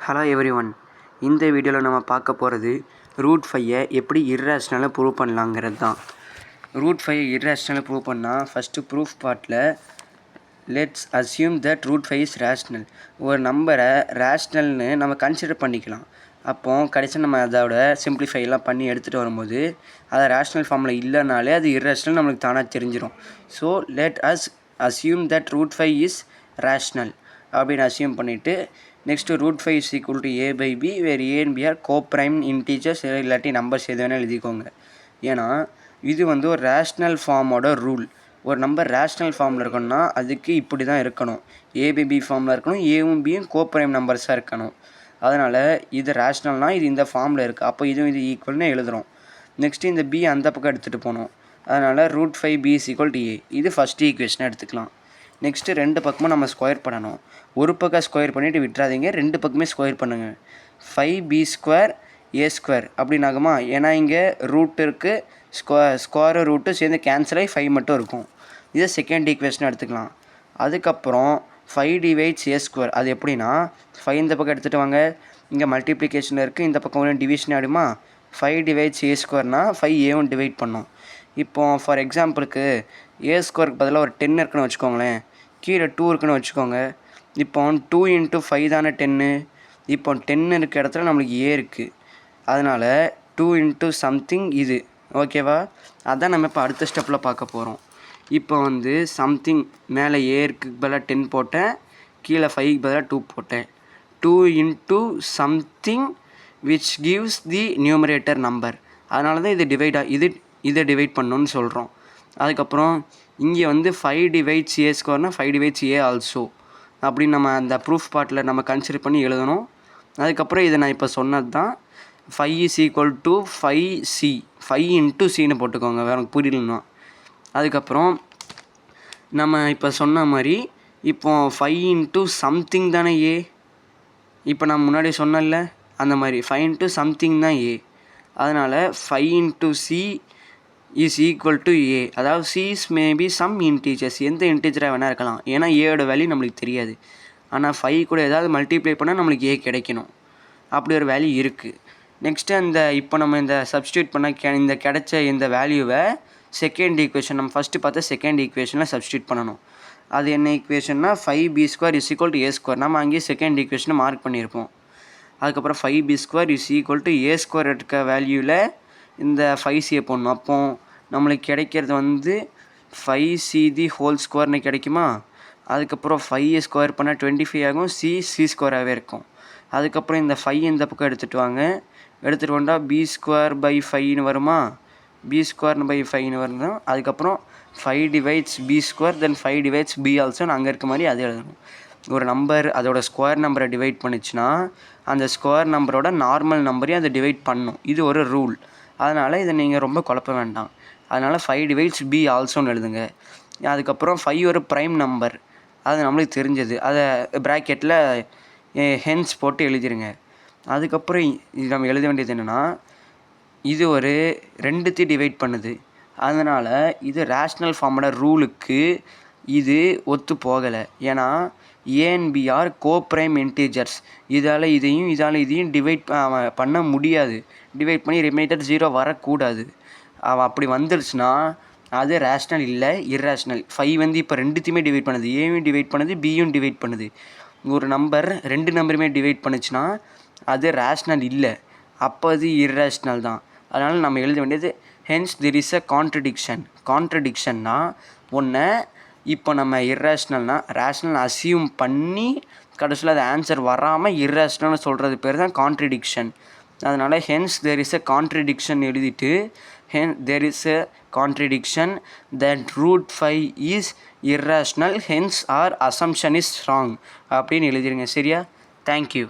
Hello everyone, இந்த வீடியோவில் நம்ம பார்க்க போகிறது ரூட் 5 எப்படி இர்ரேஷ்னலாக ப்ரூவ் பண்ணலாங்கிறது தான். ரூட் 5 இர்ரேஷ்னலாக ப்ரூவ் பண்ணால் ஃபஸ்ட்டு ப்ரூஃப் பார்ட்டில் let's assume that root 5 is rational. ஒரு நம்பரை ரேஷ்னல்னு நம்ம கன்சிடர் பண்ணிக்கலாம். அப்போது கடைசியாக நம்ம அதோட சிம்பிளிஃபைலாம் பண்ணி எடுத்துகிட்டு வரும்போது அதை ரேஷ்னல் ஃபார்மில் இல்லைனாலே அது இர்ரேஷ்னல் நம்மளுக்கு தானாக தெரிஞ்சிடும். So let us assume that root 5 is rational அப்படின்னு அஸ்யூம் பண்ணிவிட்டு next root 5 is equal to a by b where a and b are coprime integers இல்லாட்டி நம்பர்ஸ் எது வேணால் எழுதிக்கோங்க. ஏன்னா இது வந்து ஒரு ரேஷ்னல் ஃபார்மோட ரூல். ஒரு நம்பர் ரேஷ்னல் ஃபார்மில் இருக்கணும்னா அதுக்கு இப்படி தான் இருக்கணும். a by b ஃபார்மில் இருக்கணும், ஏவும் பியும் கோப்ரைம் நம்பர்ஸாக இருக்கணும். அதனால் இது ரேஷ்னல்னால் இது இந்த ஃபார்மில் இருக்குது, அப்போ இது ஈக்குவல்னு எழுதுகிறோம். நெக்ஸ்ட்டு இந்த b அந்த பக்கம் எடுத்துகிட்டு போகணும். அதனால் root 5b is equal to a. இது ஃபஸ்ட் ஈக்குவேஷனை எடுத்துக்கலாம். நெக்ஸ்ட்டு ரெண்டு பக்கமும் நம்ம ஸ்கொயர் பண்ணணும். ஒரு பக்கம் ஸ்கொயர் பண்ணிவிட்டு விட்டுறாதீங்க, ரெண்டு பக்கமே ஸ்கொயர் பண்ணுங்கள். 5b² a² அப்படின்னு ஆகுமா? ஏன்னா இங்கே ரூட் இருக்குது, ஸ்கொயர் ரூட்டு சேர்ந்து கேன்சல் ஆகி 5 மட்டும் இருக்கும். இதை செகண்ட் ஈக்குவேஷன் எடுத்துக்கலாம். அதுக்கப்புறம் 5 டிவைட்ஸ் a². அது எப்படின்னா 5 இந்த பக்கம் எடுத்துகிட்டு வாங்க, இங்கே மல்டிப்ளிகேஷன் இருக்குது, இந்த பக்கம் ஒன்று டிவிஷன் ஆகிடுமா? 5 டிவைட்ஸ் a²னா 5a1 டிவைட் பண்ணோம். இப்போ ஃபார் எக்ஸாம்பிளுக்கு a² பதிலாக ஒரு 10 இருக்குன்னு வச்சுக்கோங்களேன், கீழே 2 இருக்குன்னு வச்சுக்கோங்க. இப்போ 2 × 5 தானே 10. இப்போ 10 இருக்க இடத்துல நம்மளுக்கு a இருக்குது. அதனால் 2 × சம்திங் இது, ஓகேவா? அதான் நம்ம இப்போ அடுத்த ஸ்டெப்பில் பார்க்க போகிறோம். இப்போ வந்து சம்திங் மேலே a இருக்குது பதிலாக 10 போட்டேன், கீழே 5 பதிலாக 2 போட்டேன். 2 × something which gives the numerator number. அதனால தான் இதை டிவைட் பண்ணணும்னு சொல்கிறோம். அதுக்கப்புறம் இங்கே வந்து 5 டிவைட்ஸ் a²னா 5 டிவைட்ஸ் a ஆல்சோ அப்படின்னு நம்ம அந்த ப்ரூஃப் பார்ட்டில் நம்ம கன்சிடர் பண்ணி எழுதணும். அதுக்கப்புறம் இதை நான் இப்போ சொன்னது தான் 5 இஸ் ஈக்குவல் டு 5c, 5 × cன்னு போட்டுக்கோங்க, வேறு புரியலன்னா. அதுக்கப்புறம் நம்ம இப்போ சொன்ன மாதிரி இப்போ 5 × சம்திங் தானே a. இப்போ நான் முன்னாடி சொன்னேன்ல அந்த மாதிரி 5 × சம்திங் தான் a. அதனால் 5 × c is equal to a. அதாவது c is maybe some integers, எந்த இன்டீஜராக வேணால் இருக்கலாம். ஏன்னா ஏயோட வேல்யூ நம்மளுக்கு தெரியாது. ஆனால் 5 கூட ஏதாவது மல்டிப்ளை பண்ணால் நம்மளுக்கு a கிடைக்கணும். அப்படி ஒரு வேல்யூ இருக்குது. நெக்ஸ்ட்டு இப்போ நம்ம இந்த சப்ஸ்டியூட் பண்ண இந்த கிடைச்ச இந்த வேல்யூவை செகண்ட் ஈக்குவேஷன், நம்ம ஃபஸ்ட்டு பார்த்த செகண்ட் ஈக்குவேஷனில் சப்ஸ்டியூட் பண்ணணும். அது என்ன ஈக்குவேஷன்னா 5b² is equal to a². நம்ம அங்கேயே செகண்ட் ஈக்குவேஷனை மார்க் பண்ணியிருப்போம். அதுக்கப்புறம் 5b² is equal to a² இருக்க வேல்யூவில் இந்த 5c போடணும். அப்போ நம்மளுக்கு கிடைக்கிறது வந்து 5c² கிடைக்குமா? அதுக்கப்புறம் 5 ஸ்கொயர் பண்ணால் 25 ஆகும், c²ஆகவே இருக்கும். அதுக்கப்புறம் இந்த 5 இந்த பக்கம் எடுத்துகிட்டு வாங்க, எடுத்துகிட்டு வந்தால் b²/5ன்னு வருமா? b²/5ன்னு வரும். அதுக்கப்புறம் 5 டிவைட்ஸ் b², தென் 5 டிவைட்ஸ் b ஆல்சோ. அங்கே இருக்க மாதிரி அது எழுதணும். ஒரு நம்பர் அதோட ஸ்கொயர் நம்பரை டிவைட் பண்ணிச்சுன்னா அந்த ஸ்கொயர் நம்பரோட நார்மல் நம்பரையும் அதை டிவைட் பண்ணணும். இது ஒரு ரூல். அதனால் இதை நீங்கள் ரொம்ப குழப்ப வேண்டாம். அதனால் 5 டிவைட்ஸ் b ஆல்சோன்னு எழுதுங்க. அதுக்கப்புறம் 5 ஒரு ப்ரைம் நம்பர், அது நம்மளுக்கு தெரிஞ்சது, அதை ப்ராக்கெட்டில் ஹென்ஸ் போட்டு எழுதிருங்க. அதுக்கப்புறம் இது நம்ம எழுத வேண்டியது என்னென்னா, இது ஒரு 2த்தையும் டிவைட் பண்ணுது. அதனால் இது ரேஷ்னல் ஃபார்மோட ரூலுக்கு இது ஒத்து போகலை. ஏன்னா a and b are coprime integers. இதால் இதையும் டிவைட் பண்ண முடியாது. டிவைட் பண்ணி ரிமைண்டர் 0 வரக்கூடாது. அப்படி வந்துருச்சுன்னா அது ரேஷ்னல் இல்லை, இர்ரேஷ்னல். 5 வந்து இப்போ 2த்தையுமே டிவைட் பண்ணுது, ஏயும் டிவைட் பண்ணுது, பியும் டிவைட் பண்ணுது. ஒரு நம்பர் 2 நம்பருமே டிவைட் பண்ணுச்சுன்னா அது ரேஷ்னல் இல்லை, அப்போ அது இர்ரேஷ்னல் தான். அதனால் நம்ம எழுத வேண்டியது hence there is a contradiction. கான்ட்ரடிக்ஷன்னா ஒன்று இப்போ நம்ம இர்ரேஷ்னல்னா ரேஷ்னல் அசியூம் பண்ணி கடைசியில் அது ஆன்சர் வராமல் இர்ரேஷ்னல்னு சொல்கிறது பேர் தான் கான்ட்ரடிக்ஷன். அதனால் hence there is a contradiction எழுதிட்டு there is a contradiction that root 5 is irrational, hence our assumption is wrong அப்படின்னு எழுதிருங்க. சரியா? தேங்க்யூ.